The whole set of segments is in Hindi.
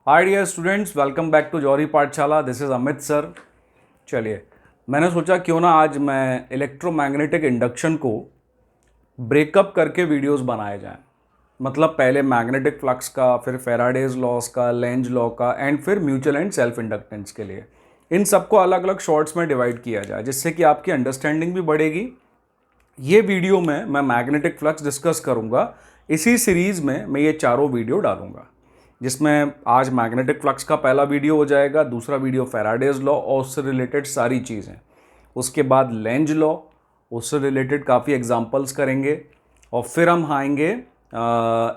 Hi dear students, welcome back to Jauhari Pathshala. This is Amit sir. चलिए, मैंने सोचा क्यों ना आज मैं इलेक्ट्रोमैग्नेटिक इंडक्शन को ब्रेकअप करके वीडियोस बनाए जाएं। मतलब पहले मैग्नेटिक फ्लक्स का, फिर फेराडेज लॉस का, लेंज लॉ का, एंड फिर म्यूचुअल एंड सेल्फ इंडक्टेंस के लिए इन सबको अलग अलग शॉर्ट्स में डिवाइड किया जाए, जिससे कि आपकी अंडरस्टैंडिंग भी बढ़ेगी। ये वीडियो में मैं मैग्नेटिक फ्लक्स डिस्कस करूंगा। इसी सीरीज में मैं ये चारों वीडियो डालूंगा, जिसमें आज मैग्नेटिक फ्लक्स का पहला वीडियो हो जाएगा, दूसरा वीडियो फैराडेज लॉ और उससे रिलेटेड सारी चीज़ें, उसके बाद लेंज लॉ, उससे रिलेटेड काफ़ी एग्जांपल्स करेंगे, और फिर हम आएंगे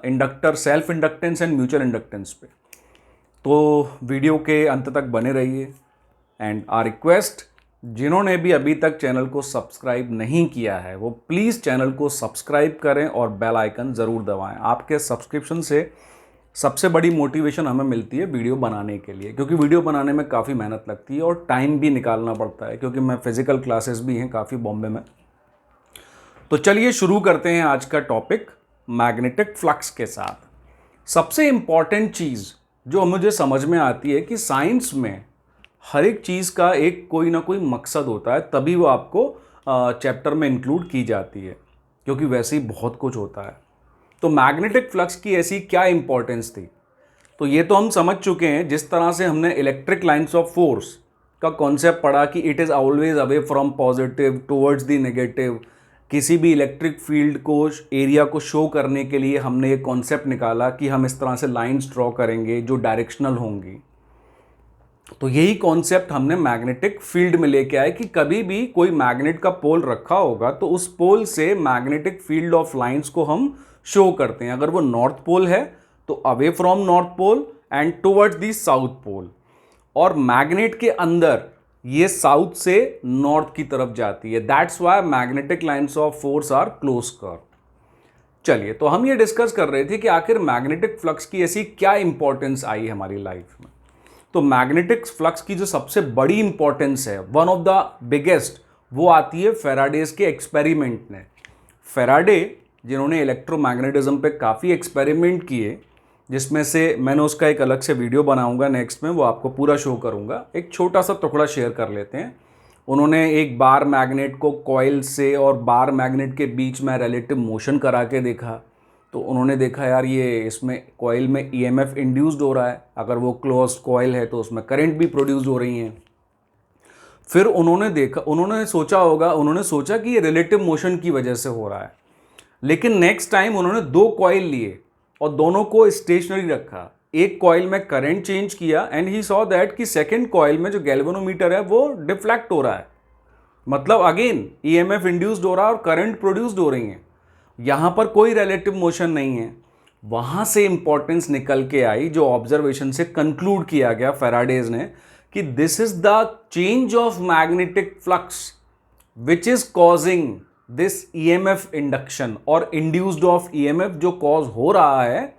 inductor, self inductance and mutual inductance पे। तो वीडियो के अंत तक बने रहिए। एंड आर रिक्वेस्ट, जिन्होंने भी अभी तक चैनल को सब्सक्राइब नहीं किया है वो प्लीज़ चैनल को सब्सक्राइब करें और बेल आइकन ज़रूर दबाएं। आपके सब्सक्रिप्शन से सबसे बड़ी मोटिवेशन हमें मिलती है वीडियो बनाने के लिए, क्योंकि वीडियो बनाने में काफ़ी मेहनत लगती है और टाइम भी निकालना पड़ता है, क्योंकि मैं फिज़िकल क्लासेस भी हैं काफ़ी बॉम्बे में। तो चलिए शुरू करते हैं आज का टॉपिक मैग्नेटिक फ्लक्स के साथ। सबसे इम्पॉर्टेंट चीज़ जो मुझे समझ में आती है कि साइंस में हर एक चीज़ का एक कोई ना कोई मकसद होता है, तभी वो आपको चैप्टर में इंक्लूड की जाती है, क्योंकि वैसे ही बहुत कुछ होता है। तो मैग्नेटिक फ्लक्स की ऐसी क्या इंपॉर्टेंस थी, तो ये तो हम समझ चुके हैं। जिस तरह से हमने इलेक्ट्रिक लाइंस ऑफ फोर्स का कॉन्सेप्ट पढ़ा कि it is always away from positive towards the negative, किसी भी इलेक्ट्रिक फील्ड को, एरिया को शो करने के लिए हमने ये कॉन्सेप्ट निकाला कि हम इस तरह से लाइंस ड्रॉ करेंगे जो डायरेक्शनल होंगी। तो यही कॉन्सेप्ट हमने मैग्नेटिक फील्ड में लेके आए कि कभी भी कोई मैग्नेट का पोल रखा होगा तो उस पोल से मैग्नेटिक फील्ड ऑफ लाइंस को हम शो करते हैं। अगर वो नॉर्थ पोल है तो away from north pole and towards the south pole, और मैग्नेट के अंदर ये साउथ से नॉर्थ की तरफ जाती है। That's why magnetic lines of force are close curve. चलिए, तो हम ये डिस्कस कर रहे थे कि आखिर मैग्नेटिक फ्लक्स की ऐसी क्या इंपॉर्टेंस आई हमारी लाइफ में। तो मैग्नेटिक फ्लक्स की जो सबसे बड़ी इंपॉर्टेंस है, वन ऑफ द बिगेस्ट, वो आती है फेराडेज के एक्सपेरिमेंट ने। फेराडे, जिन्होंने इलेक्ट्रोमैग्नेटिज्म पे काफ़ी एक्सपेरिमेंट किए, जिसमें से मैंने उसका एक अलग से वीडियो बनाऊंगा नेक्स्ट में, वो आपको पूरा शो करूंगा। एक छोटा सा टुकड़ा शेयर कर लेते हैं। उन्होंने एक बार मैग्नेट को कॉइल से और बार मैग्नेट के बीच में रिलेटिव मोशन करा के देखा। तो उन्होंने देखा यार ये इसमें कॉइल में ईएमएफ इंड्यूस्ड हो रहा है, अगर वो क्लोज्ड कॉइल है तो उसमें करंट भी प्रोड्यूस हो रही हैं। फिर उन्होंने सोचा कि ये रिलेटिव मोशन की वजह से हो रहा है। लेकिन नेक्स्ट टाइम उन्होंने दो कॉइल लिए और दोनों को स्टेशनरी रखा। एक कॉइल में करंट चेंज किया एंड ही सॉ दैट कि सेकंड कॉइल में जो गैल्वेनोमीटर है वो डिफ्लेक्ट हो रहा है। मतलब अगेन ईएमएफ इंड्यूस्ड हो रहा है और करंट प्रोड्यूस्ड हो रही है। यहां पर कोई रिलेटिव मोशन नहीं है। वहां से इंपॉर्टेंस निकल के आई, जो ऑब्जर्वेशन से कंक्लूड किया गया फेराडेज ने, कि this is the change of magnetic flux which is causing this EMF induction, और इंड्यूस्ड ऑफ ईएमएफ जो कॉज हो रहा है,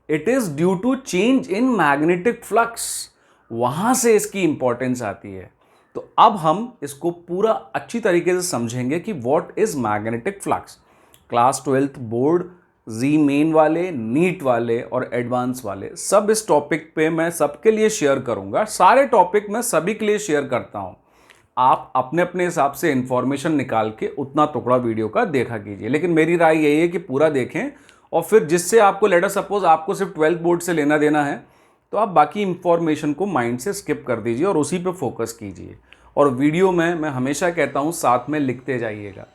it is due to change in magnetic flux. वहां से इसकी इंपॉर्टेंस आती है। तो अब हम इसको पूरा अच्छी तरीके से समझेंगे कि what is magnetic flux. Class 12th board, JEE Main वाले, नीट वाले और एडवांस वाले, सब इस टॉपिक पे मैं सबके लिए शेयर करूंगा। सारे टॉपिक मैं सभी के लिए शेयर करता हूं। आप अपने अपने हिसाब से इंफॉर्मेशन निकाल के उतना टुकड़ा वीडियो का देखा कीजिए, लेकिन मेरी राय यही है कि पूरा देखें, और फिर जिससे आपको, लेटर सपोज आपको सिर्फ 12th बोर्ड से लेना देना है, तो आप बाकी इंफॉर्मेशन को माइंड से स्किप कर दीजिए और उसी पे फोकस कीजिए। और वीडियो में मैं हमेशा कहता हूँ साथ में लिखते जाइएगा,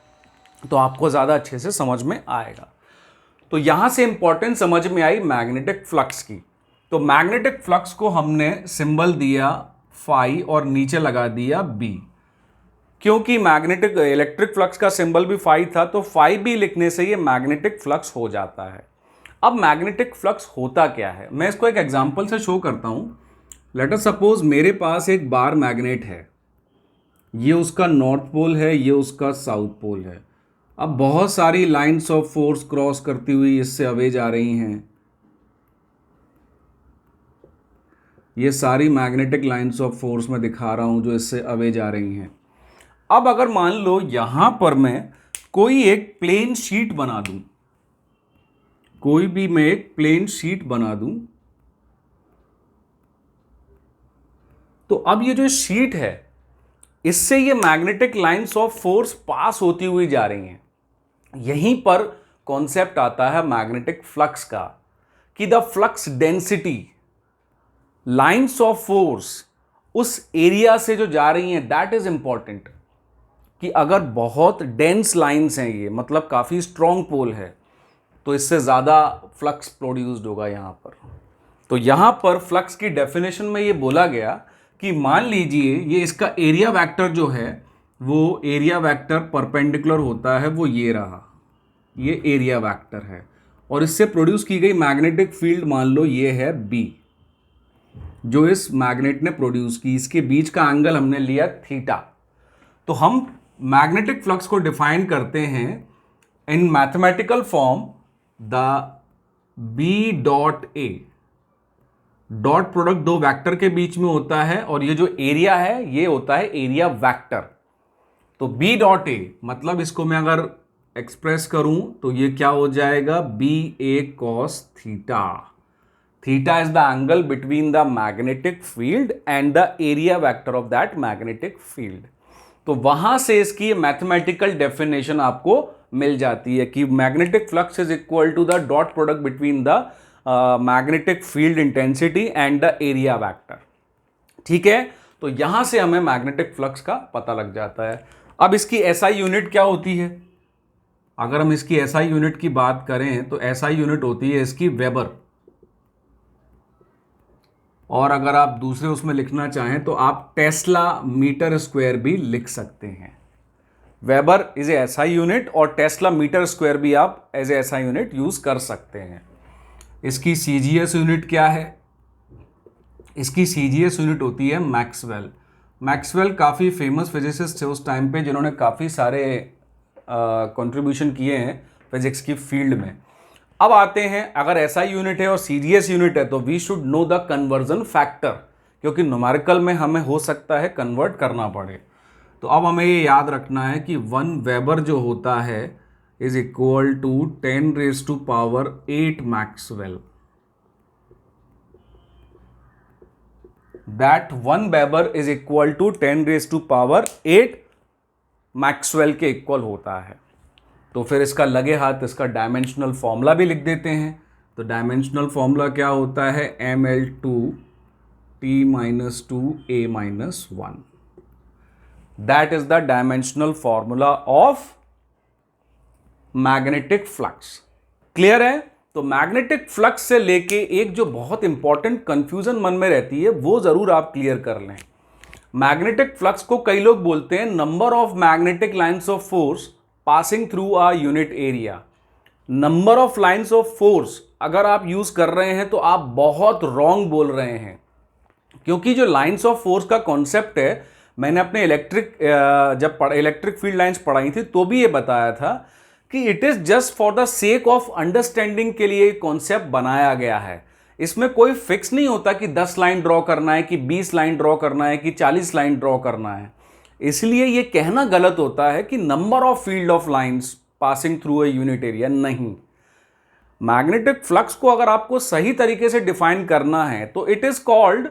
तो आपको ज़्यादा अच्छे से समझ में आएगा। तो यहाँ से इंपॉर्टेंट समझ में आई मैग्नेटिक फ्लक्स की। तो मैग्नेटिक फ्लक्स को हमने सिंबल दिया फाई और नीचे लगा दिया बी, क्योंकि मैग्नेटिक इलेक्ट्रिक फ्लक्स का सिंबल भी फाई था, तो फाई बी लिखने से ये मैग्नेटिक फ्लक्स हो जाता है। अब मैग्नेटिक फ्लक्स होता क्या है, मैं इसको एक एग्जांपल से शो करता हूं। लेट अस सपोज मेरे पास एक बार मैग्नेट है, ये उसका नॉर्थ पोल है, ये उसका साउथ पोल है। अब बहुत सारी लाइंस ऑफ फोर्स क्रॉस करती हुई इससे अवे जा रही हैं। ये सारी मैग्नेटिक लाइंस ऑफ फोर्स मैं दिखा रहा हूं जो इससे अवे जा रही हैं। अब अगर मान लो यहां पर मैं कोई एक प्लेन शीट बना दूं, कोई भी मैं एक प्लेन शीट बना दूं, तो अब ये जो शीट है, इससे ये magnetic lines of force pass होती हुई जा रही हैं। यहीं पर कॉन्सेप्ट आता है मैग्नेटिक फ्लक्स का, कि the flux density, lines of force उस एरिया से जो जा रही हैं, दैट इज इंपॉर्टेंट। कि अगर बहुत डेंस लाइंस हैं, ये मतलब काफ़ी स्ट्रॉन्ग पोल है, तो इससे ज़्यादा फ्लक्स प्रोड्यूस्ड होगा यहाँ पर। तो यहाँ पर फ्लक्स की डेफिनेशन में ये बोला गया कि मान लीजिए ये इसका एरिया वेक्टर जो है, वो एरिया वेक्टर परपेंडिकुलर होता है, वो ये रहा, ये एरिया वेक्टर है, और इससे प्रोड्यूस की गई मैग्नेटिक फील्ड मान लो ये है बी, जो इस मैग्नेट ने प्रोड्यूस की, इसके बीच का एंगल हमने लिया थीटा। तो हम मैग्नेटिक फ्लक्स को डिफाइन करते हैं in mathematical form, the B dot A, dot product दो वेक्टर के बीच में होता है, और ये जो एरिया है ये होता है एरिया वेक्टर। तो बी डॉट ए मतलब इसको मैं अगर एक्सप्रेस करूं तो ये क्या हो जाएगा, B A cos theta. Theta is the angle between the magnetic field and the area vector of that magnetic field. तो वहां से इसकी मैथमेटिकल डेफिनेशन आपको मिल जाती है कि magnetic flux is equal to the dot product between the magnetic field intensity and the area vector. ठीक है, तो यहां से हमें मैग्नेटिक फ्लक्स का पता लग जाता है। अब इसकी एसआई यूनिट क्या होती है? अगर हम इसकी एसआई यूनिट की बात करें तो एसआई यूनिट होती है इसकी वेबर, और अगर आप दूसरे उसमें लिखना चाहें तो आप टेस्ला मीटर स्क्वायर भी लिख सकते हैं। Weber is a SI unit और टेस्ला मीटर स्क्वायर भी आप as a SI unit use कर सकते हैं। इसकी सीजीएस यूनिट क्या है? इसकी सीजीएस यूनिट होती है मैक्सवेल। मैक्सवेल काफ़ी फेमस फिजिसिस्ट थे उस टाइम पे, जिन्होंने काफ़ी सारे कंट्रीब्यूशन किए हैं फिजिक्स की फील्ड में। अब आते हैं, अगर एसआई यूनिट है और सीजीएस यूनिट है तो we should know the conversion factor, क्योंकि न्यूमेरिकल में हमें हो सकता है कन्वर्ट करना पड़े। तो अब हमें ये याद रखना है कि 1 वेबर जो होता है is equal to 10⁻⁸ maxwell. That 1 weber is equal to 10⁸ maxwell के इक्वल होता है। तो फिर इसका लगे हाथ इसका डायमेंशनल फॉर्मूला भी लिख देते हैं। तो डायमेंशनल फॉर्मूला क्या होता है? ml2t-2a-1। That is the dimensional formula of magnetic flux. Clear है? तो मैग्नेटिक फ्लक्स से लेके एक जो बहुत इंपॉर्टेंट कंफ्यूजन मन में रहती है वो जरूर आप क्लियर कर लें। मैग्नेटिक फ्लक्स को कई लोग बोलते हैं number of magnetic lines of force passing through a unit area. Number of lines of force अगर आप यूज कर रहे हैं तो आप बहुत रॉन्ग बोल रहे हैं, क्योंकि जो लाइंस ऑफ फोर्स का कॉन्सेप्ट है, मैंने अपने जब इलेक्ट्रिक फील्ड लाइंस पढ़ाई थी तो भी ये बताया था कि it is just for the sake of understanding के लिए कॉन्सेप्ट बनाया गया है। इसमें कोई फिक्स नहीं होता कि 10 लाइन ड्रॉ करना है, कि 20 लाइन ड्रॉ करना है, कि 40 लाइन ड्रॉ करना है। इसलिए यह कहना गलत होता है कि number of field of lines passing through a unit area. नहीं, मैग्नेटिक फ्लक्स को अगर आपको सही तरीके से डिफाइन करना है तो it is called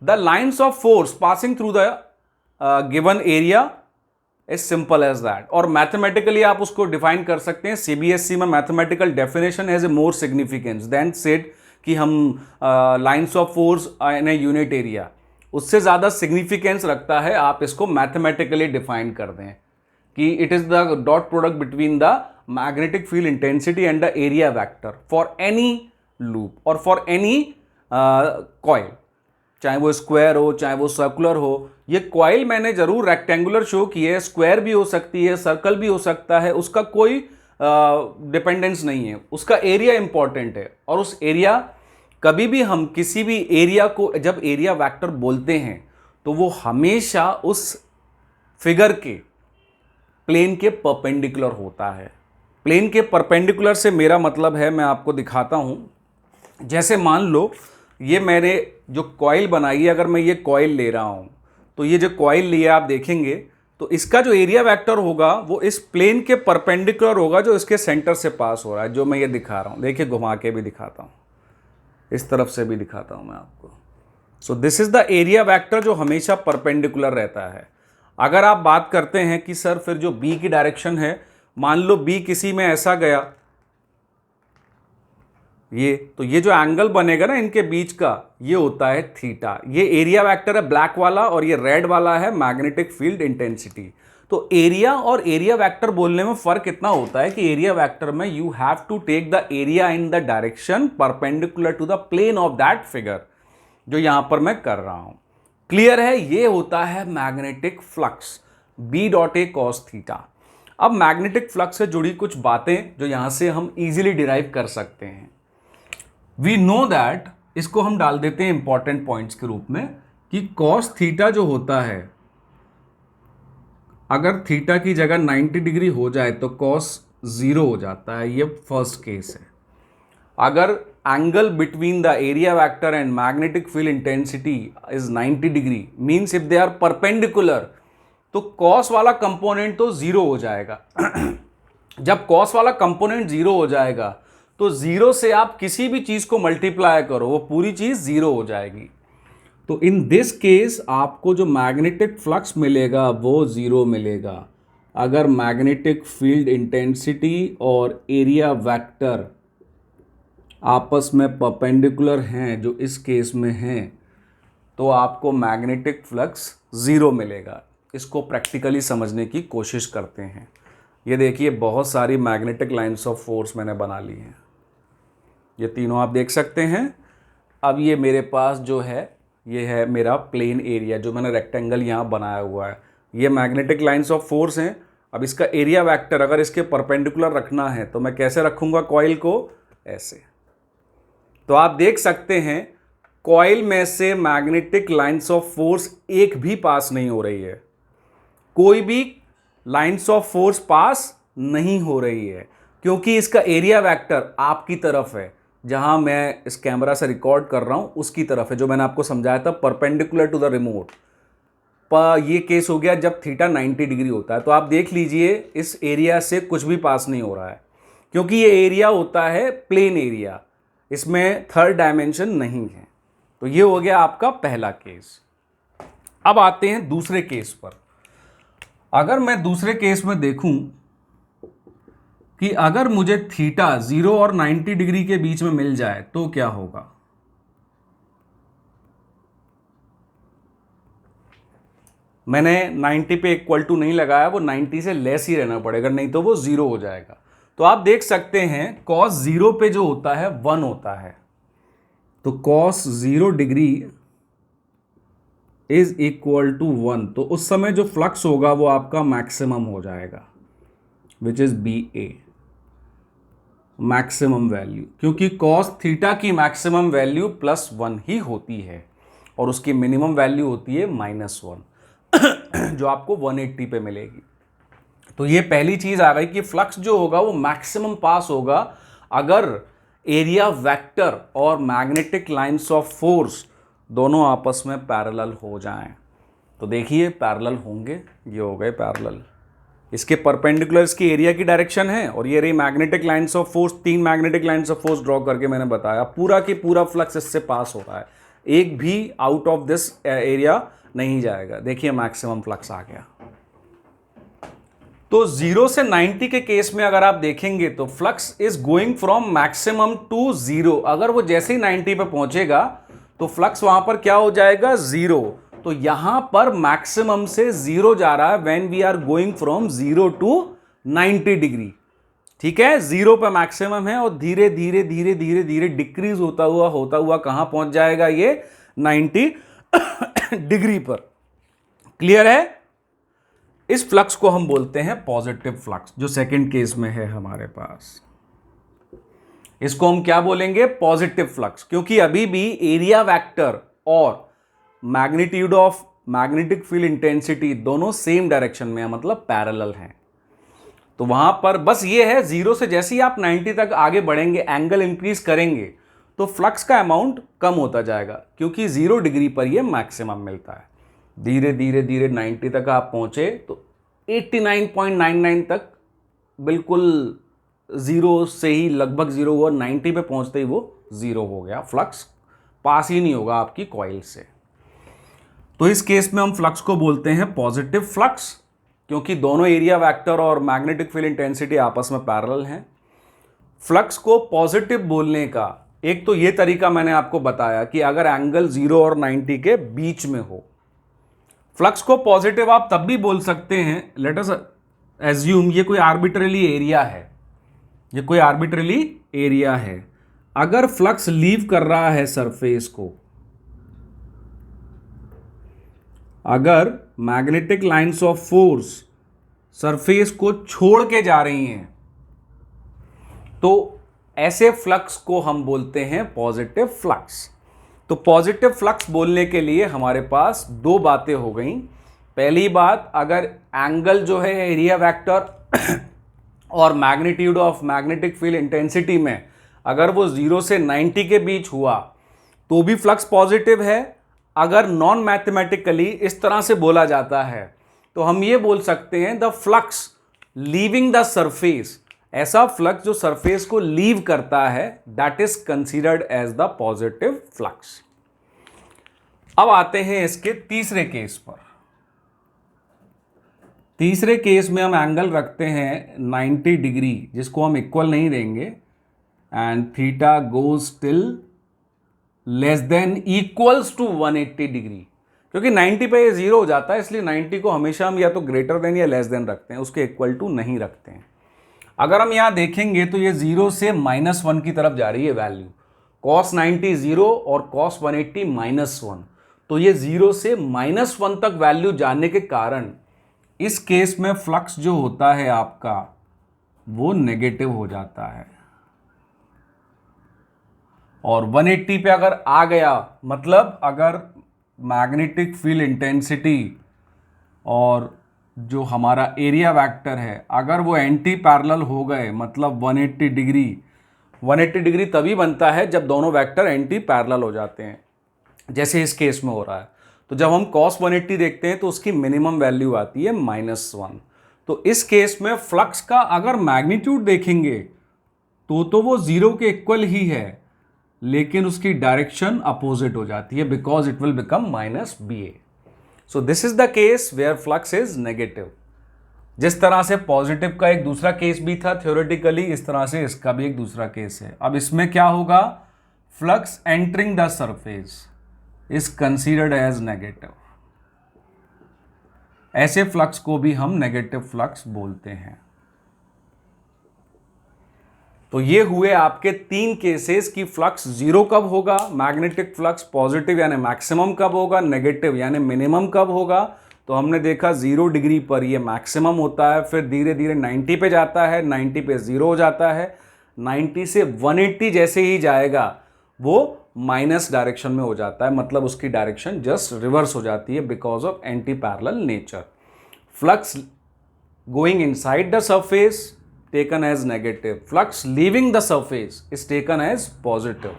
the lines of force passing through the given area, is simple as that. और मैथमेटिकली आप उसको डिफाइन कर सकते हैं। सीबीएसई में mathematical definition has a more significance than said कि हम lines of force in a unit area, उससे ज़्यादा सिग्निफिकेंस रखता है आप इसको मैथमेटिकली डिफाइन कर दें कि it is the dot product between the magnetic field intensity and the area vector for any loop और फॉर एनी कॉइल, चाहे वो स्क्वायर हो चाहे वो सर्कुलर हो। ये कॉइल मैंने जरूर रेक्टेंगुलर शो की है, स्क्वायर भी हो सकती है, सर्कल भी हो सकता है, उसका कोई डिपेंडेंस नहीं है, उसका एरिया इंपॉर्टेंट है। और उस एरिया, कभी भी हम किसी भी एरिया को जब एरिया वेक्टर बोलते हैं तो वो हमेशा उस फिगर के प्लेन के परपेंडिकुलर होता है। प्लेन के परपेंडिकुलर से मेरा मतलब है, मैं आपको दिखाता हूं। जैसे मान लो ये मैंने जो कॉइल बनाई है, अगर मैं ये कॉइल ले रहा हूं तो ये जो कॉइल लिया आप देखेंगे तो इसका जो एरिया वेक्टर होगा वो इस प्लेन के परपेंडिकुलर होगा जो इसके सेंटर से पास हो रहा है, जो मैं ये दिखा रहा हूं। देखिए घुमा के भी दिखाता हूं, इस तरफ से भी दिखाता हूं मैं आपको। सो this is the area vector जो हमेशा परपेंडिकुलर रहता है। अगर आप बात करते हैं कि सर फिर जो बी की डायरेक्शन है, मान लो बी किसी में ऐसा गया, ये तो ये जो एंगल बनेगा ना इनके बीच का, ये होता है थीटा। ये एरिया वेक्टर है ब्लैक वाला, और ये रेड वाला है मैग्नेटिक फील्ड इंटेंसिटी। तो एरिया और एरिया वेक्टर बोलने में फर्क इतना होता है कि एरिया वेक्टर में you have to take the area in the direction perpendicular to the plane of that figure, जो यहां पर मैं कर रहा हूं। क्लियर है? ये होता है magnetic flux, B dot A cos theta. अब मैग्नेटिक फ्लक्स से जुड़ी कुछ बातें जो यहां से हम इजीली डिराइव कर सकते हैं। वी नो दैट, इसको हम डाल देते हैं इंपॉर्टेंट पॉइंट्स के रूप में, कि कॉस थीटा जो होता है, अगर थीटा की जगह 90 डिग्री हो जाए तो कॉस 0 हो जाता है। ये फर्स्ट केस है। अगर angle between the area vector and magnetic field intensity is 90 degree, means if they are perpendicular, तो कॉस वाला कंपोनेंट तो 0 हो जाएगा। जब कॉस वाला कंपोनेंट 0 हो जाएगा तो 0 से आप किसी भी चीज को मल्टीप्लाई करो, वो पूरी चीज 0 हो जाएगी। तो इन दिस केस आपको जो मैग्नेटिक फ्लक्स मिलेगा वो 0 मिलेगा। अगर मैग्नेटिक फील्ड इंटेंसिटी और एरिया वेक्टर आपस में परपेंडिकुलर हैं, जो इस केस में हैं, तो आपको मैग्नेटिक फ्लक्स 0 मिलेगा। इसको प्रैक्टिकली समझने की कोशिश करते हैं। ये देखिए, बहुत सारी मैग्नेटिक लाइंस ऑफ फोर्स मैंने बना ली हैं। ये तीनों आप देख सकते हैं। अब ये मेरे पास जो है, ये है मेरा प्लेन एरिया जो मैंने रेक्टेंगल यहाँ बनाया हुआ है। ये मैग्नेटिक लाइंस ऑफ फोर्स हैं। अब इसका एरिया वेक्टर अगर इसके परपेंडिकुलर रखना है तो मैं कैसे रखूँगा कॉइल को? ऐसे। तो आप देख सकते हैं कॉइल में से मैग्नेटिक लाइंस ऑफ फोर्स एक भी पास नहीं हो रही है। कोई भी लाइंस ऑफ फोर्स पास नहीं हो रही है, क्योंकि इसका एरिया वेक्टर आपकी तरफ है। जहां मैं इस कैमरा से रिकॉर्ड कर रहा हूं उसकी तरफ है, जो मैंने आपको समझाया था, परपेंडिकुलर टू द रिमोट। पर ये केस हो गया जब थीटा 90 डिग्री होता है। तो आप देख लीजिए, इस एरिया से कुछ भी पास नहीं हो रहा है, क्योंकि ये एरिया होता है प्लेन एरिया, इसमें थर्ड डायमेंशन नहीं है। तो ये हो गया आपका पहला केस। अब आते हैं दूसरे केस पर। अगर मैं दूसरे केस में देखूं कि अगर मुझे थीटा 0 और 90 डिग्री के बीच में मिल जाए तो क्या होगा? मैंने 90 पे इक्वल टू नहीं लगाया, वो 90 से लेस ही रहना पड़ेगा, नहीं तो वो 0 हो जाएगा। तो आप देख सकते हैं cos 0 पे जो होता है 1 होता है। तो cos 0 degree is equal to 1। तो उस समय जो फ्लक्स होगा वो आपका मैक्सिमम हो जाएगा, which is B A, maximum value, क्योंकि cos थीटा की मैक्सिमम वैल्यू +1 ही होती है और उसकी मिनिमम वैल्यू होती है -1, जो आपको 180 पे मिलेगी। तो ये पहली चीज आ गई कि फ्लक्स जो होगा वो मैक्सिमम पास होगा अगर एरिया वेक्टर और मैग्नेटिक लाइंस ऑफ फोर्स दोनों आपस में पैरेलल हो जाएं। तो देखिए पैरेलल होंगे, ये हो गए पैरेलल। इसके परपेंडिकुलर इसकी एरिया की डायरेक्शन है, और ये रही magnetic lines of force. 3 magnetic lines of force draw करके मैंने बताया, पूरा की पूरा फ्लक्स इससे पास हो रहा है, एक भी आउट ऑफ दिस एरिया नहीं जाएगा। देखिए मैक्सिमम फ्लक्स आ गया। तो 0 से 90 के केस में अगर आप देखेंगे तो flux is going from maximum to 0। अगर वो जैसे ही 90 पे पहुंचेगा तो फ्लक्स वहां पर क्या हो जाएगा? 0। तो यहां पर मैक्सिमम से 0 जा रहा है when we are going from 0 to 90 degree. ठीक है, 0 पे मैक्सिमम है और धीरे धीरे धीरे धीरे धीरे डिक्रीज होता हुआ कहां पहुंच जाएगा? ये 90 डिग्री पर। क्लियर है? इस फ्लक्स को हम बोलते हैं पॉजिटिव फ्लक्स, जो सेकंड केस में है हमारे पास। इसको हम क्या बोलेंगे? पॉजिटिव फ्लक्स, क्योंकि अभी भी एरिया वेक्टर और magnitude of magnetic field intensity दोनों सेम डायरेक्शन में है, मतलब पैरेलल हैं। तो वहां पर बस ये है, 0 से जैसे ही आप 90 तक आगे बढ़ेंगे, एंगल इंक्रीज करेंगे, तो फ्लक्स का अमाउंट कम होता जाएगा, क्योंकि 0 डिग्री पर ये मैक्सिमम मिलता है। धीरे धीरे धीरे 90 तक आप पहुंचे तो 89.99 तक बिल्कुल 0 से ही लगभग 0 हुआ, 90 पे पहुंचते ही वो 0 हो गया, फ्लक्स पास ही नहीं होगा आपकी कॉइल से। तो इस केस में हम फ्लक्स को बोलते हैं पॉजिटिव फ्लक्स, क्योंकि दोनों एरिया वेक्टर और मैग्नेटिक फील्ड इंटेंसिटी आपस में पैरेलल हैं। फ्लक्स को पॉजिटिव बोलने का एक तो ये तरीका मैंने आपको बताया कि अगर एंगल 0 और 90 के बीच में हो। फ्लक्स को पॉजिटिव आप तब भी बोल सकते हैं, लेट अस एज्यूम ये कोई आर्बिट्ररी एरिया है, ये कोई आर्बिट्ररी एरिया है। अगर फ्लक्स लीव कर रहा है सरफेस को, अगर magnetic lines of force surface को छोड़ के जा रही हैं, तो ऐसे फ्लक्स को हम बोलते हैं पॉजिटिव फ्लक्स। तो पॉजिटिव फ्लक्स बोलने के लिए हमारे पास दो बातें हो गई। पहली बात, अगर एंगल जो है एरिया वेक्टर और magnitude of magnetic field intensity में अगर वो 0 से 90 के बीच हुआ तो भी फ्लक्स पॉजिटिव है। अगर नॉन मैथमेटिकली इस तरह से बोला जाता है तो हम ये बोल सकते हैं the flux leaving the surface, ऐसा फ्लक्स जो सरफेस को लीव करता है, that is considered as the positive flux. अब आते हैं इसके तीसरे केस पर। तीसरे केस में हम एंगल रखते हैं 90 डिग्री, जिसको हम इक्वल नहीं देंगे, and theta goes till less than equals to 180 degree, क्योंकि 90 पे ये 0 हो जाता है, इसलिए 90 को हमेशा हम या तो ग्रेटर देन या लेस देन रखते हैं, उसके इक्वल टू नहीं रखते हैं। अगर हम यहां देखेंगे तो ये 0 से -1 की तरफ जा रही है वैल्यू, cos 90 0 और cos 180 -1, तो ये 0 से -1 तक वैल्यू जाने के कारण इस केस में फ्लक्स जो होता है आपका वो नेगेटिव हो जाता है। और 180 पे अगर आ गया, मतलब अगर मैग्नेटिक फील्ड इंटेंसिटी और जो हमारा एरिया वेक्टर है अगर वो एंटी पैरेलल हो गए, मतलब 180 डिग्री तभी बनता है जब दोनों वेक्टर एंटी पैरेलल हो जाते हैं, जैसे इस केस में हो रहा है। तो जब हम cos 180 देखते हैं तो उसकी मिनिमम वैल्यू आती है -1। तो इस केस में फ्लक्स का अगर मैग्नीट्यूड देखेंगे तो वो 0 के इक्वल ही है, लेकिन उसकी डायरेक्शन अपोजिट हो जाती है, because it will become -BA। So this is the case where flux is negative. जिस तरह से पॉजिटिव का एक दूसरा केस भी था थ्योरेटिकली, इस तरह से इसका भी एक दूसरा केस है। अब इसमें क्या होगा, flux entering the surface is considered as negative. ऐसे फ्लक्स को भी हम नेगेटिव फ्लक्स बोलते हैं। तो ये हुए आपके 3 केसेस कि फ्लक्स 0 कब होगा, मैग्नेटिक फ्लक्स पॉजिटिव यानी मैक्सिमम कब होगा, नेगेटिव यानी मिनिमम कब होगा। तो हमने देखा 0 डिग्री पर ये मैक्सिमम होता है, फिर धीरे धीरे 90 पे जाता है, 90 पे 0 हो जाता है, 90 से 180 जैसे ही जाएगा वो माइनस डायरेक्शन में हो जाता है, मतलब उसकी डायरेक्शन जस्ट रिवर्स हो जाती है because of anti parallel nature. Flux going inside the surface taken as negative, flux leaving the surface is taken as positive।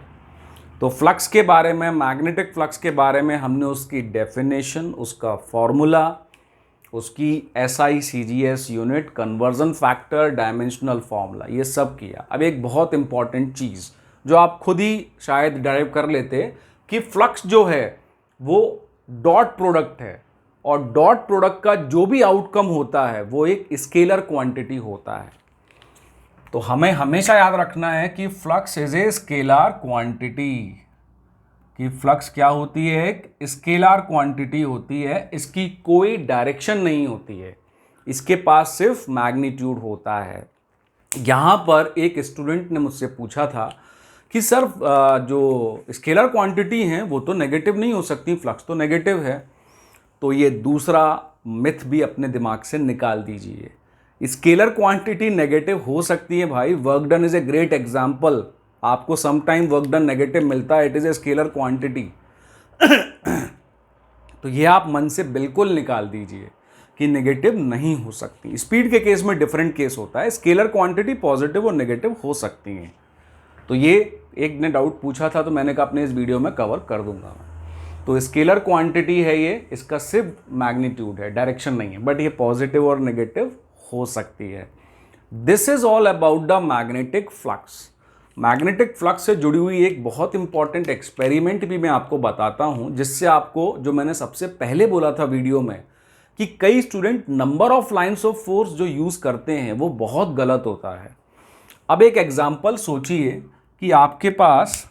तो फ्लक्स के बारे में, मैग्नेटिक फ्लक्स के बारे में हमने उसकी डेफिनेशन, उसका फॉर्मूला, उसकी SI CGS unit, conversion factor, dimensional formula, ये सब किया। अब एक बहुत इंपॉर्टेंट चीज़ जो आप खुद ही शायद डाइव कर लेते कि फ्लक्स जो है वो डॉट प्रोडक्ट है, और डॉट प्रोडक्ट का जो भी आउटकम होता है वो एक स्केलर क्वांटिटी होता है। तो हमें हमेशा याद रखना है कि flux is a scalar quantity, कि फ्लक्स क्या होती है, एक स्केलर क्वांटिटी होती है, इसकी कोई डायरेक्शन नहीं होती है, इसके पास सिर्फ मैग्नीट्यूड होता है। यहाँ पर एक स्टूडेंट ने मुझसे पूछा था कि सर जो स्केलर क्वांटिटी हैं वो तो नेगेटिव नहीं हो सकती, फ्लक्स तो नेगेटिव है। तो ये दूसरा मिथ भी अपने दिमाग से निकाल दीजिए, स्केलर क्वांटिटी नेगेटिव हो सकती है भाई। Work done is a great example, आपको समटाइम वर्क डन नेगेटिव मिलता है, it is a scalar quantity. तो ये आप मन से बिल्कुल निकाल दीजिए कि नेगेटिव नहीं हो सकती। स्पीड के केस में डिफरेंट केस होता है, स्केलर क्वांटिटी पॉजिटिव और नेगेटिव हो सकती हैं। तो ये एक ने डाउट पूछा था, तो मैंने कहा अपने इस वीडियो में कवर कर दूंगा मैं। तो स्केलर क्वांटिटी है ये, इसका सिर्फ मैग्नीट्यूड है, डायरेक्शन नहीं है, बट ये पॉजिटिव और नेगेटिव हो सकती है। This is all about the magnetic flux. Magnetic flux से जुड़ी हुई एक बहुत इंपॉर्टेंट एक्सपेरिमेंट भी मैं आपको बताता हूं, जिससे आपको, जो मैंने सबसे पहले बोला था वीडियो में कि कई student number of lines of force जो यूज़ करते हैं वो बहुत गलत होता है। अब एक एग्जाम्पल सोचिए कि आपके पास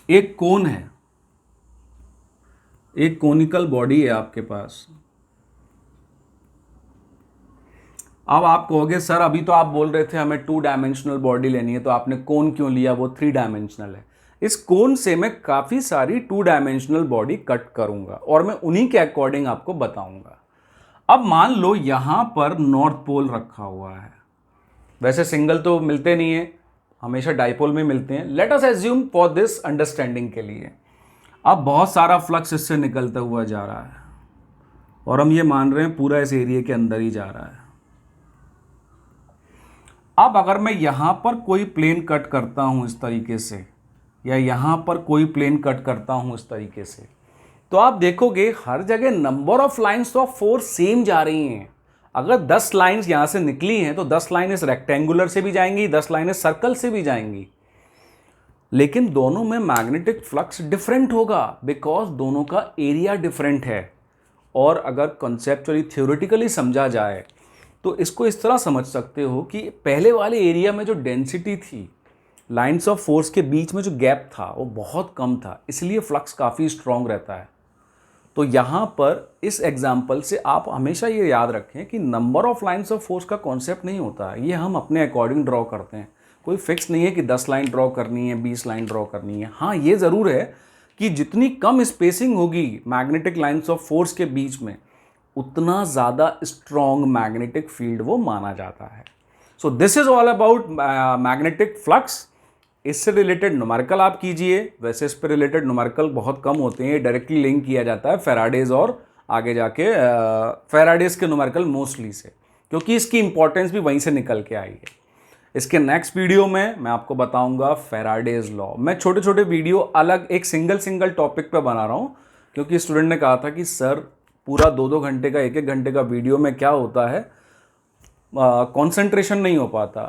एक कोन है, एक कोनिकल बॉडी है आपके पास। अब आप कहोगे सर अभी तो आप बोल रहे थे हमें 2 डायमेंशनल बॉडी लेनी है, तो आपने कोन क्यों लिया, वो 3 डायमेंशनल है। इस कोन से मैं काफ़ी सारी 2 डायमेंशनल बॉडी कट करूंगा और मैं उन्हीं के अकॉर्डिंग आपको बताऊंगा। अब मान लो यहां पर नॉर्थ पोल रखा हुआ है, वैसे सिंगल तो मिलते नहीं है, हमेशा डाइपोल में मिलते हैं। Let us assume for this understanding के लिए अब बहुत सारा फ्लक्स इससे निकलता हुआ जा रहा है और हम ये मान रहे हैं पूरा इस एरिया के अंदर ही जा रहा है। अब अगर मैं यहां पर कोई प्लेन कट करता हूं इस तरीके से, या यहां पर कोई प्लेन कट करता हूं इस तरीके से, तो आप देखोगे हर जगह number of lines of force same जा रही हैं। अगर 10 लाइंस यहां से निकली हैं तो 10 लाइन इस रेक्टेंगुलर से भी जाएंगी, 10 लाइन इस सर्कल से भी जाएंगी, लेकिन दोनों में मैग्नेटिक फ्लक्स डिफरेंट होगा बिकॉज दोनों का एरिया डिफरेंट है। और अगर कॉन्सेप्चुअली थ्योरेटिकली समझा जाए तो इसको इस तरह समझ सकते हो कि पहले वाले एरिया में जो डेंसिटी थी, लाइंस ऑफ फोर्स के बीच में जो गैप था वो बहुत कम था, इसलिए फ्लक्स काफ़ी स्ट्रॉन्ग रहता है। तो यहाँ पर इस एग्जाम्पल से आप हमेशा ये याद रखें कि number of lines of force का कॉन्सेप्ट नहीं होता है, ये हम अपने अकॉर्डिंग ड्रॉ करते हैं। कोई फिक्स नहीं है कि 10 लाइन ड्रॉ करनी है, 20 लाइन ड्रॉ करनी है। हाँ, ये ज़रूर है कि जितनी कम स्पेसिंग होगी मैग्नेटिक लाइंस ऑफ फोर्स के बीच में, उतना ज़्यादा स्ट्रॉन्ग मैग्नेटिक फील्ड वो माना जाता है। So this is all about magnetic flux. इससे रिलेटेड न्यूमेरिकल आप कीजिए, वैसे इस पर रिलेटेड न्यूमेरिकल बहुत कम होते हैं, डायरेक्टली लिंक किया जाता है फैराडेज और आगे जाके फैराडेज के न्यूमेरिकल मोस्टली से, क्योंकि इसकी इंपॉर्टेंस भी वहीं से निकल के आई है। इसके नेक्स्ट वीडियो में मैं आपको बताऊंगा फैराडेज लॉ। मैं छोटे छोटे वीडियो अलग एक सिंगल टॉपिक पे बना रहा हूँ, क्योंकि स्टूडेंट ने कहा था कि सर पूरा 2-2 घंटे का 1-1 घंटे का वीडियो में क्या होता है, कंसंट्रेशन नहीं हो पाता,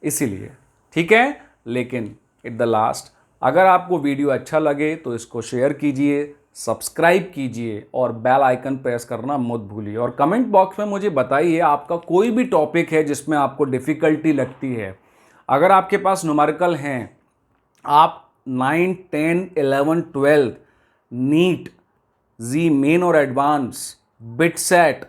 इसीलिए। ठीक है, लेकिन एट द लास्ट अगर आपको वीडियो अच्छा लगे तो इसको शेयर कीजिए, सब्सक्राइब कीजिए और बेल आइकन प्रेस करना मत भूलिए। और कमेंट बॉक्स में मुझे बताइए आपका कोई भी टॉपिक है जिसमें आपको डिफ़िकल्टी लगती है। अगर आपके पास न्यूमेरिकल हैं, आप 9, 10, 11, 12 नीट, जी मेन और advance, bit set,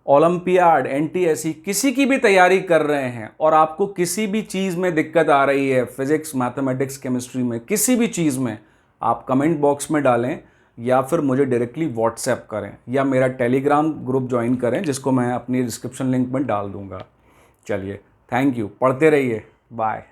olympiad, NTSC किसी की भी तैयारी कर रहे हैं और आपको किसी भी चीज़ में दिक्कत आ रही है, फिजिक्स, मैथमेटिक्स, केमिस्ट्री में, किसी भी चीज़ में, आप कमेंट बॉक्स में डालें या फिर मुझे डायरेक्टली व्हाट्सएप करें या मेरा टेलीग्राम ग्रुप ज्वाइन करें, जिसको मैं अपनी डिस्क्रिप्शन लिंक में डाल दूंगा। चलिए, थैंक यू, पढ़ते रहिए, बाय।